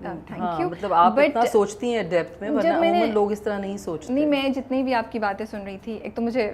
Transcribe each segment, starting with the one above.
Thank you. مطلب آپ اتنا سوچتی ہیں ڈیپتھ میں, ورنہ عموماً لوگ اس طرح نہیں سوچتے. نہیں, میں جتنی بھی آپ کی باتیں سن رہی تھی, ایک تو مجھے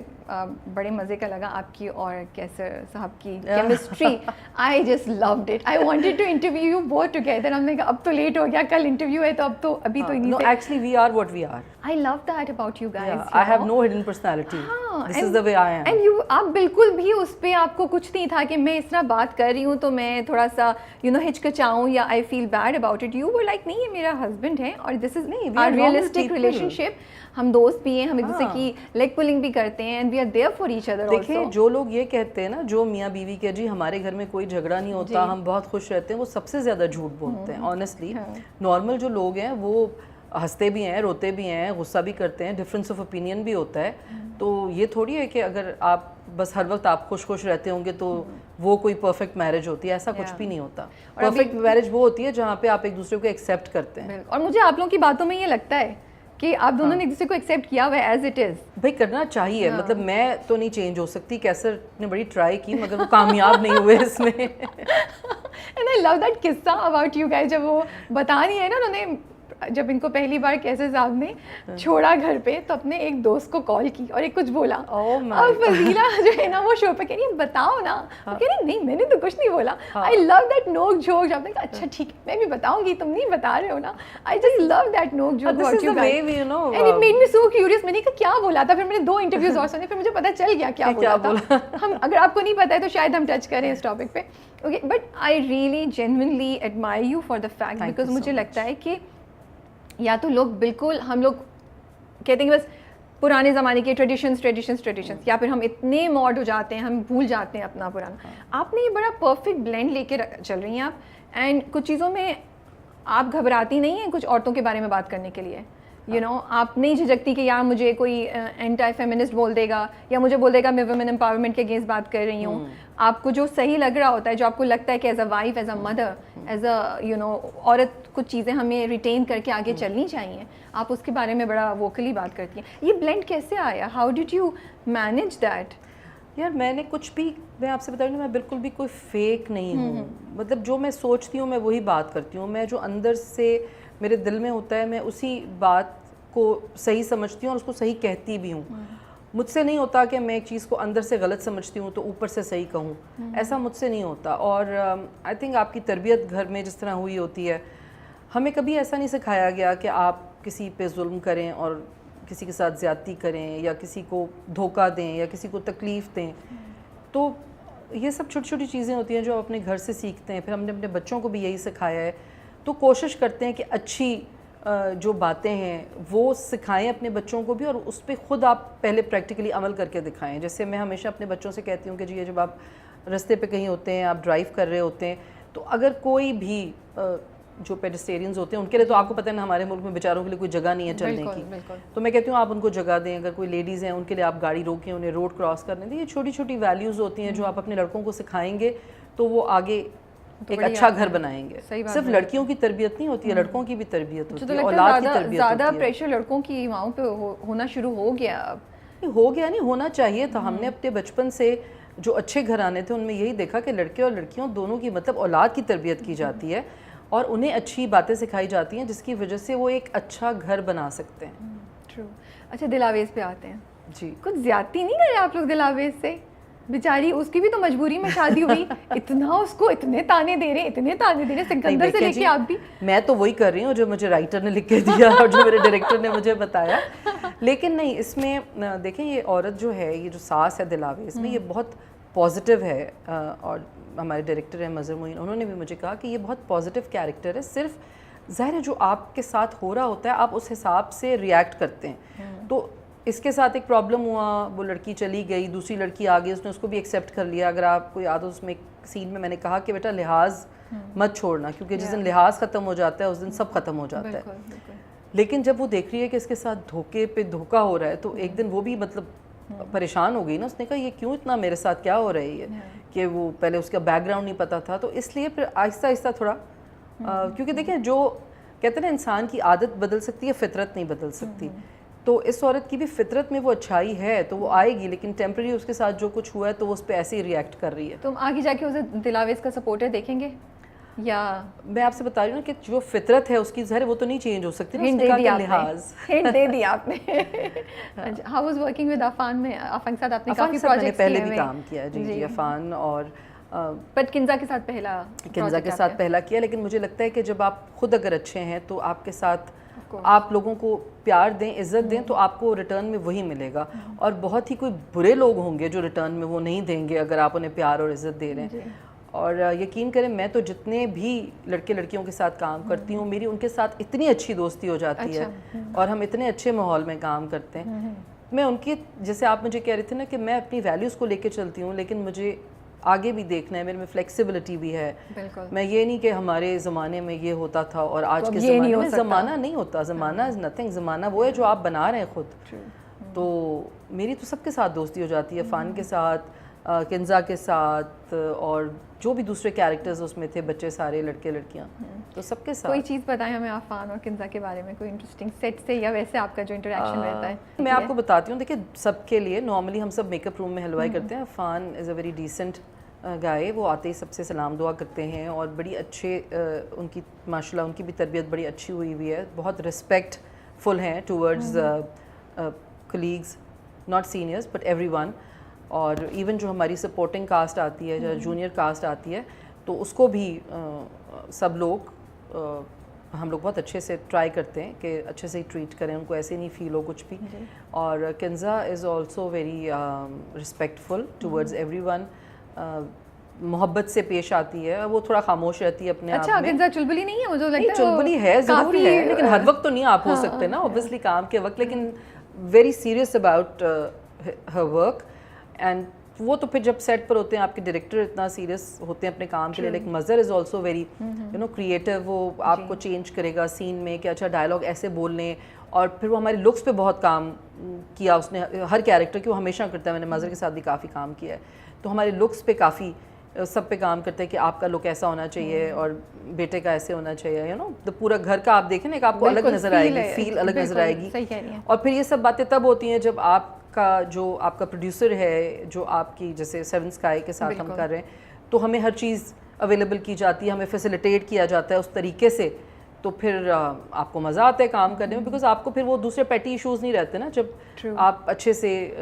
بڑے مزے کا لگا آپ کی اور کیسر صاحب کی chemistry. I just loved it. I wanted to interview you both together. ہم نے کہا اب تو لیٹ ہو گیا, کل انٹرویو ہے تو اب تو ابھی تو No, actually we are what we are. I love that about you guys. Yeah, I have no hidden personality. This is the way I am. And you, آپ بالکل بھی اس پہ آپ کو کچھ نہیں تھا کہ میں اس طرح بات کر رہی ہوں تو میں تھوڑا سا ہچکچاؤں یا I feel bad about it. You were like نہیں, یہ میرا ہسبینڈ ہے اور this is our realistic relationship. ہم دوست بھی ہیں, ہم ایک دوسرے کی لیگ پولنگ بھی کرتے ہیں, and we are there for each other also. دیکھیں جو لوگ یہ کہتے ہیں نا, جو میاں بیوی کے جی ہمارے گھر میں کوئی جھگڑا نہیں ہوتا, ہم بہت خوش رہتے ہیں, وہ سب سے زیادہ جھوٹ بولتے ہیں. آنیسٹلی نارمل جو لوگ ہیں وہ ہنستے بھی ہیں, روتے بھی ہیں, غصہ بھی کرتے ہیں, ڈفرینس آف اوپینین بھی ہوتا ہے. تو یہ تھوڑی ہے کہ اگر آپ بس ہر وقت آپ خوش خوش رہتے ہوں گے تو وہ کوئی پرفیکٹ میرج ہوتی ہے. ایسا کچھ بھی نہیں ہوتا. پرفیکٹ میرج وہ ہوتی ہے جہاں پہ آپ ایک دوسرے کو ایکسیپٹ کرتے ہیں. اور مجھے آپ لوگوں کی باتوں میں یہ لگتا ہے کہ آپ دونوں نے ایک دوسرے کو ایکسیپٹ کیا ہوا ہے ایز اٹ از. بھائی کرنا چاہیے, مطلب میں تو نہیں چینج ہو سکتی, کیسر نے بڑی ٹرائی کی مگر وہ کامیاب نہیں ہوئے اس میں. اینڈ آئی لو دیٹ قصہ اباؤٹ یو گائز. جب وہ بتا رہی ہے نا, انہوں نے جب ان کو پہلی بار کیسر صاحب نے چھوڑا گھر پہ تو اپنے ایک دوست کو کال کی اور ایک کچھ بولا, اور فضیلہ جو ہے نا وہ شو پہ کہہ رہی ہے بتاؤ نا, وہ کہہ رہی نہیں میں نے تو کچھ نہیں بولا. آئی لو دیٹ نوک جھوک. جب نے کہا اچھا ٹھیک ہے میں بھی بتاؤں گی, تم نہیں بتا رہے ہو نا. I just love that knock Jhok about you guys and it made me so curious. میں نے کہا کیا بولا تھا, پھر میں نے 2 انٹرویوز اور سنے, پھر مجھے پتہ چل گیا کیا بولا تھا. ہم اگر آپ کو نہیں پتہ ہے تو شاید ہم ٹچ کریں اس ٹاپک پہ. Okay, but I really genuinely admirer you for the fact, because مجھے لگتا ہے کہ یا تو لوگ بالکل, ہم لوگ کہتے ہیں کہ بس پرانے زمانے کے ٹریڈیشنس, یا پھر ہم اتنے ماڈ ہو جاتے ہیں ہم بھول جاتے ہیں اپنا پرانا. آپ نے یہ بڑا پرفیکٹ بلینڈ لے کے چل رہی ہیں آپ, اینڈ کچھ چیزوں میں آپ گھبراتی نہیں ہیں کچھ عورتوں کے بارے میں بات کرنے کے لیے. آپ نہیں جھجکتی کہ یار مجھے کوئی اینٹائی فیمنسٹ بول دے گا یا مجھے بول دے گا میں ویمن امپاورمنٹ کے اگینسٹ بات کر رہی ہوں. آپ کو جو صحیح لگ رہا ہوتا ہے, جو آپ کو لگتا ہے کہ as a wife, as a mother, as a عورت کچھ چیزیں ہمیں ریٹین کر کے آگے چلنی چاہیے, آپ اس کے بارے میں بڑا ووکلی بات کرتی ہیں. یہ بلینڈ کیسے آیا, how did you manage that? یار میں نے کچھ بھی, میں آپ سے بتا رہی ہوں, میں بالکل بھی کوئی فیک نہیں ہوں. مطلب جو میں سوچتی ہوں میں وہی بات کرتی ہوں. میں جو اندر سے میرے دل میں ہوتا ہے میں اسی بات کو صحیح سمجھتی ہوں اور اس کو صحیح کہتی بھی ہوں. مجھ سے نہیں ہوتا کہ میں ایک چیز کو اندر سے غلط سمجھتی ہوں تو اوپر سے صحیح کہوں, ایسا مجھ سے نہیں ہوتا. اور آئی تھنک آپ کی تربیت گھر میں جس طرح ہوئی ہوتی ہے, ہمیں کبھی ایسا نہیں سکھایا گیا کہ آپ کسی پہ ظلم کریں اور کسی کے ساتھ زیادتی کریں یا کسی کو دھوکہ دیں یا کسی کو تکلیف دیں. تو یہ سب چھوٹی چھوٹی چیزیں ہوتی ہیں جو اپنے گھر سے سیکھتے ہیں. پھر ہم نے اپنے بچوں کو بھی یہی سکھایا ہے. تو کوشش کرتے ہیں کہ اچھی جو باتیں ہیں وہ سکھائیں اپنے بچوں کو بھی, اور اس پہ خود آپ پہلے پریکٹیکلی عمل کر کے دکھائیں. جیسے میں ہمیشہ اپنے بچوں سے کہتی ہوں کہ جی جب آپ رستے پہ کہیں ہوتے ہیں, آپ ڈرائیو کر رہے ہوتے ہیں, تو اگر کوئی بھی جو پیڈسٹیرینز ہوتے ہیں ان کے لیے تو آپ کو پتہ ہے نا ہمارے ملک میں بیچاروں کے لیے کوئی جگہ نہیں ہے چلنے کی, تو میں کہتی ہوں آپ ان کو جگہ دیں. اگر کوئی لیڈیز ہیں ان کے لیے آپ گاڑی روکیں, انہیں روڈ کراس کرنے دیں. یہ چھوٹی چھوٹی ویلیوز ہوتی ہیں جو آپ اپنے لڑکوں کو سکھائیں گے تو وہ آگے ایک اچھا گھر بنائیں گے. صرف لڑکیوں کی تربیت نہیں ہوتی ہے, لڑکوں کی بھی تربیت ہوتی ہے, اولاد کی تربیت ہوتی ہے. زیادہ پریشر لڑکوں کی ماؤں پہ ہونا شروع ہو گیا اب. ہو گیا نہیں, ہونا چاہیے تھا. ہم نے اپنے بچپن سے جو اچھے گھرانے تھے ان میں یہی دیکھا کہ لڑکے اور لڑکیوں دونوں کی مطلب اولاد کی تربیت کی جاتی ہے اور انہیں اچھی باتیں سکھائی جاتی ہیں جس کی وجہ سے وہ ایک اچھا گھر بنا سکتے ہیں. ٹرو. اچھا دلاویز پہ آتے ہیں. جی, کچھ زیادتی نہیں کرے آپ لوگ دلاویز سے؟ بیچاری اس کی بھی تو مجبوری میں شادی ہوئی, اتنا اس کو اتنے تانے دے رہے سکندر سے لے کے آپ بھی. میں تو وہی کر رہی ہوں جو مجھے رائٹر نے لکھ کے دیا اور جو میرے ڈائریکٹر نے مجھے بتایا. لیکن نہیں, اس میں دیکھیں یہ عورت جو ہے, یہ جو ساس ہے دلاویز میں, یہ بہت پازیٹیو ہے. اور ہمارے ڈائریکٹر ہیں مظہر معین, انہوں نے بھی مجھے کہا کہ یہ بہت پازیٹیو کیریکٹر ہے. صرف ظاہر ہے جو آپ کے ساتھ ہو رہا ہوتا ہے آپ اس حساب سے ریئیکٹ کرتے ہیں. تو اس کے ساتھ ایک پرابلم ہوا, وہ لڑکی چلی گئی, دوسری لڑکی آ گئی, اس نے اس کو بھی ایکسیپٹ کر لیا. اگر آپ کو یاد ہو اس میں ایک سین میں نے کہا کہ بیٹا لحاظ مت چھوڑنا, کیونکہ جس دن لحاظ ختم ہو جاتا ہے اس دن سب ختم ہو جاتا ہے. لیکن جب وہ دیکھ رہی ہے کہ اس کے ساتھ دھوکے پہ دھوکا ہو رہا ہے تو ایک دن وہ بھی مطلب پریشان ہو گئی نا. اس نے کہا یہ کیوں اتنا میرے ساتھ کیا ہو رہی ہے, کہ وہ پہلے اس کا بیک گراؤنڈ نہیں پتا تھا. تو اس لیے پھر آہستہ آہستہ تھوڑا, کیونکہ دیکھیں جو کہتے ہیں نا انسان کی عادت بدل سکتی ہے, فطرت نہیں بدل سکتی. تو اس عورت کی بھی فطرت میں وہ اچھائی ہے تو وہ آئے گی, لیکن ٹیمپرری اس کے ساتھ جو کچھ ہوا ہے تو وہ اس پہ ایسے ہی ریئیکٹ کر رہی ہے. تم آگے جا کے اسے دلاویز کا سپورٹر دیکھیں گے؟ یا میں آپ سے بتا رہی ہوں کہ جو فطرت ہے اس کی ظاہر وہ تو نہیں چینج ہو سکتی نا, ہنٹ اس دے کا دیا لحاظ. ہنٹ دے دیا آپ نے. How was working with Affan میں, عفان کے ساتھ آپ نے کافی میں نے پروجیکٹس پہلے بھی کام کیا. جی عفان اور بٹ کنزا کے ساتھ پہلا, کنزا کے ساتھ پہلا کیا. لیکن مجھے لگتا ہے کہ جب آپ خود اگر اچھے ہیں تو آپ کے ساتھ آپ لوگوں کو پیار دیں, عزت دیں, تو آپ کو ریٹرن میں وہی ملے گا. اور بہت ہی کوئی برے لوگ ہوں گے جو ریٹرن میں وہ نہیں دیں گے اگر آپ انہیں پیار اور عزت دے رہے ہیں. اور یقین کریں میں تو جتنے بھی لڑکے لڑکیوں کے ساتھ کام کرتی ہوں میری ان کے ساتھ اتنی اچھی دوستی ہو جاتی ہے اور ہم اتنے اچھے ماحول میں کام کرتے ہیں. میں ان کی, جیسے آپ مجھے کہہ رہے تھے نا کہ میں اپنی ویلیوز کو لے کے چلتی ہوں, لیکن مجھے آگے بھی دیکھنا ہے, میرے میں فلیکسیبلٹی بھی ہے. میں یہ نہیں کہ ہمارے زمانے میں یہ ہوتا تھا اور آج کے زمانے میں زمانہ نہیں ہوتا. زمانہ از نتھنگ, زمانہ وہ ہے جو آپ بنا رہے ہیں خود. تو میری تو سب کے ساتھ دوستی ہو جاتی ہے, فان کے ساتھ, کنزا کے ساتھ, اور جو بھی دوسرے کیریکٹرز اس میں تھے, بچے سارے, لڑکے لڑکیاں, تو سب کے ساتھ. کوئی چیز بتائیں ہمیں عفان اور کنزا کے بارے میں, کوئی انٹرسٹنگ سیٹ سے یا ویسے آپ کا جو انٹریکشن رہتا ہے. میں آپ کو بتاتی ہوں, دیکھیں سب کے لیے نارملی ہم سب میک اپ روم میں ہلوائی کرتے ہیں. عفان از اے ویری ڈیسنٹ گائے, وہ آتے ہی سب سے سلام دعا کرتے ہیں اور بڑی اچھے ان کی ماشاء اللہ ان کی بھی تربیت بڑی اچھی ہوئی ہوئی ہے, بہت رسپیکٹ فل ہیں towards colleagues, not seniors but every one. اور ایون جو ہماری سپورٹنگ کاسٹ آتی ہے, جو جونیئر کاسٹ آتی ہے, تو اس کو بھی سب لوگ ہم لوگ بہت اچھے سے ٹرائی کرتے ہیں کہ اچھے سے ہی ٹریٹ کریں, ان کو ایسے نہیں فیل ہو کچھ بھی. اور Kinza is also very respectful towards everyone, محبت سے پیش آتی ہے. وہ تھوڑا خاموش رہتی ہے اپنے آپ میں. اچھا, کنزا چلبلی نہیں ہے, مجھے لگتا ہے چلبلی ہے, ضرور ہے, لیکن ہر وقت تو نہیں آپ ہو سکتے نا اوبویسلی کام کے وقت, لیکن very serious about her work. And وہ تو پھر جب سیٹ پر ہوتے ہیں آپ کے ڈائریکٹر اتنا سیریس ہوتے ہیں اپنے کام کے لیے. لیکن مظہر از آلسو ویری کریٹو, وہ آپ کو چینج کرے گا سین میں کہ اچھا ڈائلاگ ایسے بولنے. اور پھر وہ ہمارے لکس پہ بہت کام کیا اس نے, ہر کیریکٹر کی وہ ہمیشہ کرتا ہے. میں نے مظہر کے ساتھ بھی کافی کام کیا ہے, تو ہمارے لکس پہ کافی سب پہ کام کرتے ہیں کہ آپ کا لک ایسا ہونا چاہیے اور بیٹے کا ایسے ہونا چاہیے. تو پورا گھر کا آپ دیکھیں نا, ایک آپ کو الگ نظر آئے گی, فیل الگ نظر آئے گی. اور پھر یہ سب باتیں تب ہوتی ہیں جب آپ کا جو آپ کا پروڈیوسر ہے, جو آپ کی جیسے سیون اسکائی کے ساتھ ہم کر رہے ہیں, تو ہمیں ہر چیز اویلیبل کی جاتی ہے, ہمیں فیسیلیٹیٹ کیا جاتا ہے اس طریقے سے. تو پھر آپ کو مزہ آتا ہے کام کرنے میں, بیکاز آپ کو پھر وہ دوسرے پیٹی ایشوز نہیں رہتے نا, جب آپ اچھے سے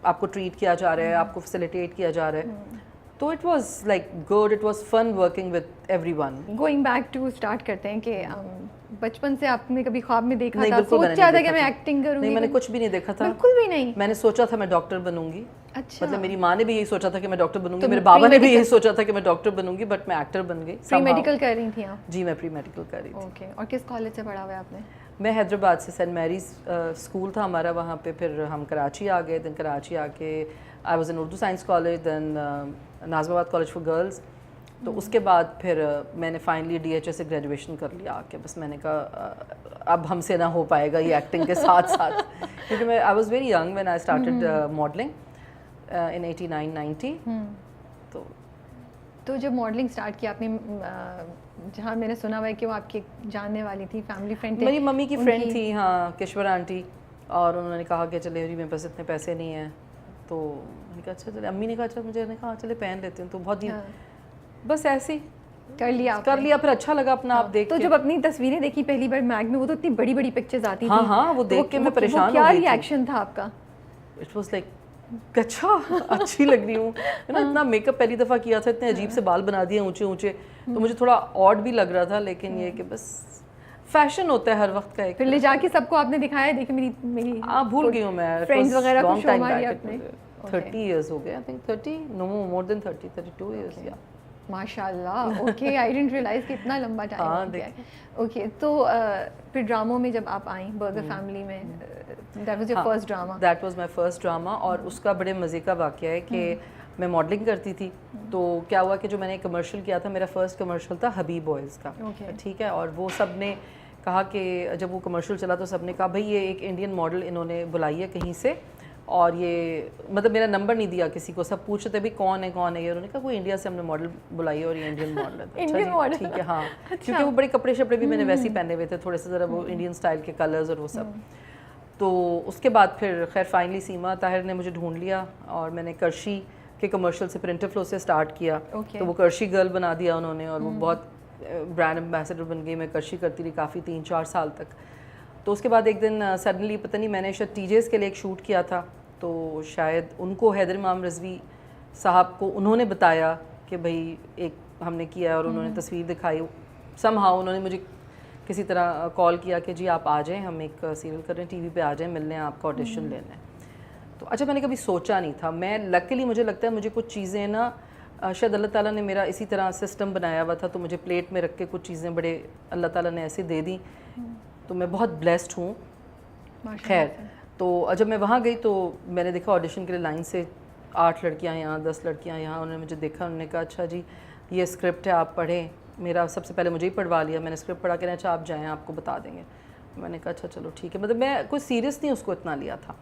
آپ کو ٹریٹ کیا جا رہا ہے, آپ کو فیسیلیٹیٹ کیا جا رہا ہے. تو it was like good, it was fun working with everyone. Going back to start کرتے ہیں کہ بچپن سے آپ نے کبھی خواب میں دیکھا تھا, سوچا تھا کہ میں ایکٹنگ کروں گی؟ نہیں, میں نے کچھ بھی نہیں دیکھا تھا, بالکل بھی نہیں. میں نے سوچا تھا میں ڈاکٹر بنوں گی. اچھا, مطلب میری ماں نے بھی یہی سوچا تھا کہ میں ڈاکٹر بنوں گی, میرے بابا نے بھی یہی سوچا تھا کہ میں ڈاکٹر بنوں گی, بٹ میں ایکٹر بن گئی. پری میڈیکل کر رہی تھیں آپ؟ جی میں پری میڈیکل کر رہی تھی. اوکے, اور کس کالج سے پڑھا ہوا ہے آپ نے؟ میں حیدرآباد سے, سینٹ میریز اسکول تھا ہمارا وہاں پہ, پھر ہم کراچی آ گئے. دین کراچی آ کے I was in Urdu science college, then Nazimabad college for girls. تو اس کے بعد پھر میں نے فائنلی ڈی ایچ ایس سے گریجویشن کر لیا آ کے. بس میں نے کہا اب ہم سے نہ ہو پائے گا یہ ایکٹنگ کے ساتھ ساتھ, کیونکہ میں I was very young when I started modelling in 89-90. تو جب ماڈلنگ اسٹارٹ کیا آپ نے, جہاں میں نے سنا ہوا ہے کہ وہ آپ کی جاننے والی تھی, فیملی فرینڈ تھی, میری ممی کی فرینڈ تھی, ہاں, کشور آنٹی, اور انہوں نے کہا کہ چلے میرے پاس اتنے پیسے نہیں ہیں, تو میں نے کہا اچھا چلے. امی نے کہا اچھا, مجھے نے کہا چلے پہن لیتے ہیں. تو بہت ہی بس ایسے کر لیا, پھر اچھا لگا اپنا آپ دیکھ. تو جب اپنی تصویریں دیکھی پہلی بار میگ میں, وہ تو اتنی بڑی بڑی پکچرز آتی تھیں. ہاں, وہ دیکھ کے میں پریشان ہو گئی. کیا ری ایکشن تھا آپ کا؟ اٹ واز لائک اچھا اچھی لگ رہی ہوں نا, اتنا میک اپ پہلی دفعہ کیا تھا, اتنے عجیب سے بال بنا دیے اونچے اونچے, تو مجھے تھوڑا آڈ بھی لگ رہا تھا. لیکن یہ کہ بس فیشن ہوتا ہے ہر وقت کا. ایک پھر لے جا کے سب کو آپ نے دکھایا, دیکھیں میری ہاں بھول گئی ہوں میں, فرینڈز وغیرہ کو شو ماری آپ نے. 30 ایئرز ہو گئے, I think 30, know more then 32 years. یا ماشاء اللہ, اوکے, آئی ڈنٹ ریئلائز کہ اتنا لمبا ٹائم ہو گیا ہے. اوکے, تو پھر ڈراموں میں جب آپ آئیں برگر فیملی میں, that was your first drama? That was my first drama. اور اس کا بڑے مزے کا واقعہ ہے کہ میں ماڈلنگ کرتی تھی, تو کیا ہوا کہ جو میں نے کمرشل کیا تھا, میرا فرسٹ کمرشل تھا حبیب آئلس کا, ٹھیک ہے. اور وہ سب نے کہا کہ جب وہ کمرشل چلا تو سب نے کہا بھائی یہ ایک انڈین ماڈل انہوں نے بلائی ہے کہیں سے, اور یہ مطلب میرا نمبر نہیں دیا کسی کو, سب پوچھتے بھی کون ہے کون ہے یہ, انہوں نے کہا کوئی انڈیا سے ہم نے ماڈل بلائی ہے اور یہ انڈین ماڈل ہے. اچھا جی ٹھیک ہے, ہاں, کیونکہ وہ بڑے کپڑے شپڑے بھی میں نے ویسے ہی پہنے ہوئے تھے, تھوڑے سے ذرا وہ انڈین اسٹائل کے کلرز اور وہ سب. تو اس کے بعد پھر خیر فائنلی سیما طاہر نے مجھے ڈھونڈ لیا, اور میں نے کرشی کے کمرشل سے پرنٹر فلو سے اسٹارٹ کیا. تو وہ کرشی گرل بنا دیا انہوں نے, اور وہ بہت برانڈ ایمبیسڈر بن گئی, میں کرشی کرتی رہی کافی 3-4 سال تک. تو اس کے بعد ایک دن سڈنلی پتہ نہیں, میں نے شاید ٹی جیز کے لیے ایک شوٹ کیا تھا, تو شاید ان کو حیدر امام رضوی صاحب کو انہوں نے بتایا کہ بھائی ایک ہم نے کیا ہے, اور انہوں نے تصویر دکھائی. سم ہاؤ انہوں نے مجھے کسی طرح کال کیا کہ جی آپ آ جائیں, ہم ایک سیریل کر رہے ہیں, ٹی وی پہ آ جائیں, ملنے ہیں, آپ کا آڈیشن لینا ہے. تو اچھا میں نے کبھی سوچا نہیں تھا. میں لکیلی مجھے لگتا ہے مجھے کچھ چیزیں نا شاید اللہ تعالیٰ نے میرا اسی طرح سسٹم بنایا ہوا تھا, تو مجھے پلیٹ میں رکھ کے کچھ چیزیں بڑے اللہ تعالیٰ نے ایسے دے دیں, تو میں بہت بلیسڈ ہوں. خیر, تو جب میں وہاں گئی تو میں نے دیکھا آڈیشن کے لیے لائن سے 8 لڑکیاں یہاں, 10 لڑکیاں یہاں. انہوں نے مجھے دیکھا, انہوں نے کہا اچھا جی یہ اسکرپٹ ہے آپ پڑھیں. میرا سب سے پہلے مجھے ہی پڑھوا لیا, میں نے اسکرپٹ پڑھا کے اچھا آپ جائیں آپ کو بتا دیں گے. میں نے کہا اچھا چلو ٹھیک ہے. مطلب میں کوئی سیریس نہیں اس کو اتنا لیا تھا.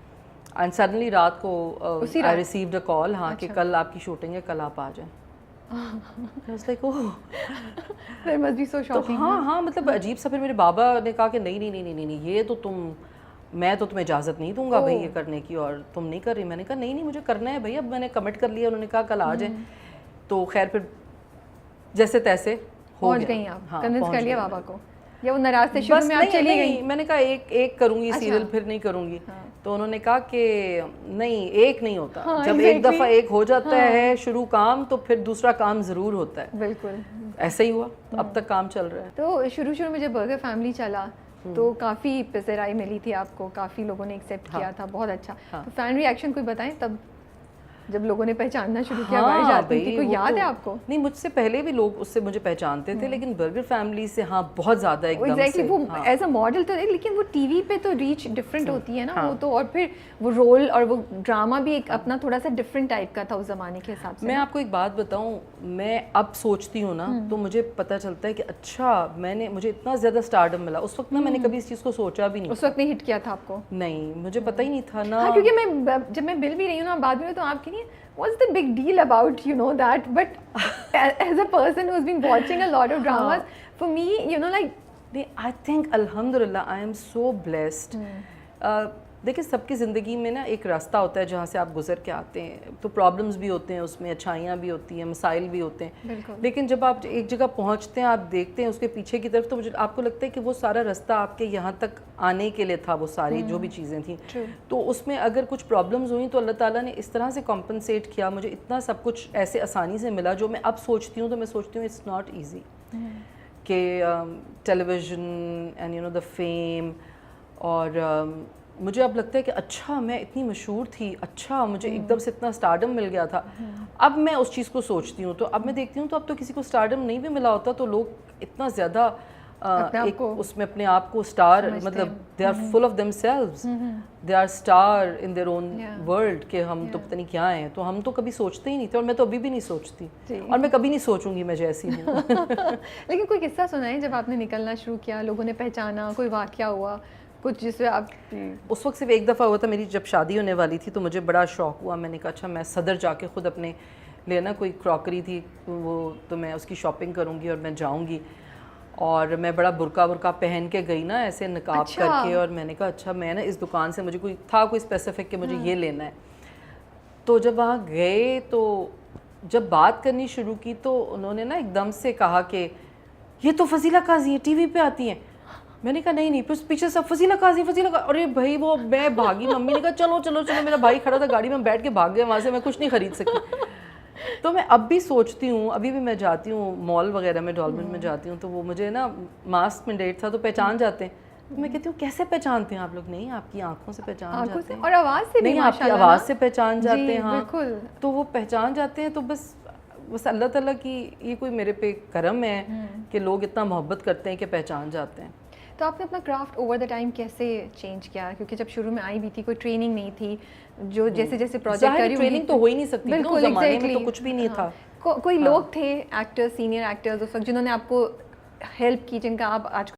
اینڈ سڈنلی رات کو آئی ریسیوڈ اے کال, ہاں کہ کل آپ کی شوٹنگ ہے, کل آپ آ جائیں. ہاں مطلب عجیب سا. پھر میرے بابا نے کہا کہ نہیں یہ تو میں تو تمہیں اجازت نہیں دوں گا بھائی یہ کرنے کی, اور تم نہیں کر رہی. میں نے کہا نہیں مجھے کرنا ہے بھائی, اب میں نے کمٹ کر لیا. انہوں نے کہا کل آ جائیں. تو خیر پھر جیسے تیسے پہنچ گئی آپ, کنونس کر لیا بابا کو, یا وہ ناراض تھے شروع میں آپ چلی گئی؟ میں نے کہا ایک کروں گی سیریل, پھر نہیں کروں گی. تو انہوں نے کہا کہ نہیں ایک نہیں ہوتا, جب ایک دفعہ ایک ہو جاتا ہے شروع کام, تو پھر دوسرا کام ضرور ہوتا ہے. بالکل ایسا ہی ہوا, اب تک کام چل رہا ہے. تو شروع میں جب برگر فیملی چلا تو کافی پذیرائی ملی تھی آپ کو, کافی لوگوں نے ایکسیپٹ کیا تھا, بہت اچھا. تو فین ری ایکشن کوئی بتائیں تب جب لوگوں نے پہچاننا شروع کیا, باہر جاتی تھی, کوئی یاد ہے آپ کو؟ نہیں, مجھ سے پہلے بھی لوگ اس سے مجھے پہچانتے تھے, لیکن برگر فیملی سے ہاں بہت زیادہ ایک دم سے. وہ ایز اے ماڈل تو, لیکن وہ ٹی وی پہ تو ریچ ڈفرینٹ ہوتی ہے نا وہ تو, اور پھر وہ رول اور وہ ڈرامہ بھی ایک اپنا تھوڑا سا ڈفرینٹ ٹائپ کا تھا اس زمانے کے حساب سے. میں آپ کو ایک بات بتاؤں, میں اب سوچتی ہوں نا تو مجھے پتہ چلتا ہے کہ اچھا مجھے اتنا زیادہ اسٹارڈم ملا. اس وقت نا میں نے کبھی اس چیز کو سوچا بھی نہیں. اس وقت نہیں ہٹ کیا تھا آپ کو؟ نہیں, مجھے پتہ ہی نہیں تھا نا. ہاں کیونکہ میں جب میں مل بھی رہی ہوں نا بعد میں, تو آپ کی نہیں what's the big deal about that, but as a person who's been watching a lot of dramas, for me like I think alhamdulillah I am so blessed. دیکھیں سب کی زندگی میں نا ایک راستہ ہوتا ہے جہاں سے آپ گزر کے آتے ہیں, تو پرابلمس بھی ہوتے ہیں, اس میں اچھائیاں بھی ہوتی ہیں, مسائل بھی ہوتے ہیں. لیکن جب آپ ایک جگہ پہنچتے ہیں, آپ دیکھتے ہیں اس کے پیچھے کی طرف, تو مجھے آپ کو لگتا ہے کہ وہ سارا راستہ آپ کے یہاں تک آنے کے لیے تھا, وہ ساری جو بھی چیزیں تھیں. تو اس میں اگر کچھ پرابلمس ہوئیں تو اللہ تعالیٰ نے اس طرح سے کمپنسیٹ کیا, مجھے اتنا سب کچھ ایسے آسانی سے ملا, جو میں اب سوچتی ہوں تو میں سوچتی ہوں اٹس ناٹ ایزی. کہ television and the fame, اور مجھے اب لگتا ہے کہ اچھا میں اتنی مشہور تھی, اچھا مجھے ایک دم سے اتنا سٹارڈم مل گیا تھا. اب میں اس چیز کو سوچتی ہوں, تو اب میں دیکھتی ہوں تو اب تو کسی کو سٹارڈم نہیں بھی ملا ہوتا, تو لوگ اتنا زیادہ ایک اس میں اپنے آپ کو سٹار, مطلب they are full of themselves, they are star in their own world, کہ ہم تو پتہ نہیں کیا ہیں. تو ہم تو کبھی سوچتے ہی نہیں تھے, اور میں تو ابھی بھی نہیں سوچتی, اور میں کبھی نہیں سوچوں گی میں جیسی ہوں. لیکن کوئی قصہ سنائیں جب آپ نے نکلنا شروع کیا, لوگوں نے پہچانا, کوئی واقعہ ہوا کچھ جس سے آپ؟ اس وقت صرف ایک دفعہ ہوا تھا, میری جب شادی ہونے والی تھی تو مجھے بڑا شوق ہوا. میں نے کہا اچھا میں صدر جا کے خود اپنے لینا, کوئی کراکری تھی وہ, تو میں اس کی شاپنگ کروں گی اور میں جاؤں گی. اور میں بڑا برقع پہن کے گئی نا, ایسے نقاب کر کے, اور میں نے کہا اچھا میں نا اس دکان سے, مجھے کوئی اسپیسیفک کہ مجھے یہ لینا ہے. تو جب وہاں گئے تو جب بات کرنی شروع کی تو انہوں نے نا ایک دم سے کہا کہ یہ تو فضیلہ قاضی ہے, ٹی وی پہ آتی ہیں. میں نے کہا نہیں, پھر پیچھے سے فضیلہ قاضی. ارے بھائی وہ میں بھاگی, ممی نے کہا چلو چلو چلو, میرا بھائی کھڑا تھا گاڑی میں, بیٹھ کے بھاگ گیا وہاں سے, میں کچھ نہیں خرید سکی. تو میں اب بھی سوچتی ہوں, ابھی بھی میں جاتی ہوں مال وغیرہ میں, ڈالمن میں جاتی ہوں, تو وہ مجھے نا ماسک میں ڈیٹ تھا تو پہچان جاتے ہیں. میں کہتی ہوں کیسے پہچانتے ہیں آپ لوگ؟ نہیں, آپ کی آنکھوں سے پہچان جاتے ہیں, اور آواز سے بھی, نہیں آپ کی آواز سے پہچان جاتے ہیں. ہاں تو وہ پہچان جاتے ہیں. تو بس اللہ تعالیٰ کی یہ کوئی میرے پہ کرم ہے کہ لوگ اتنا محبت کرتے ہیں کہ پہچان جاتے ہیں. تو آپ نے اپنا کرافٹ اوور دا ٹائم کیسے چینج کیا؟ کیونکہ جب شروع میں آئی بھی تھی کوئی ٹریننگ نہیں تھی, جو جیسے جیسے پروجیکٹ کر رہی ٹریننگ تو ہو ہی نہیں سکتی, اس زمانے میں تو کچھ بھی نہیں تھا. کوئی لوگ تھے ایکٹر, سینئر ایکٹرز اس وقت, جنہوں نے آپ کو ہیلپ کی, جن کا آپ آج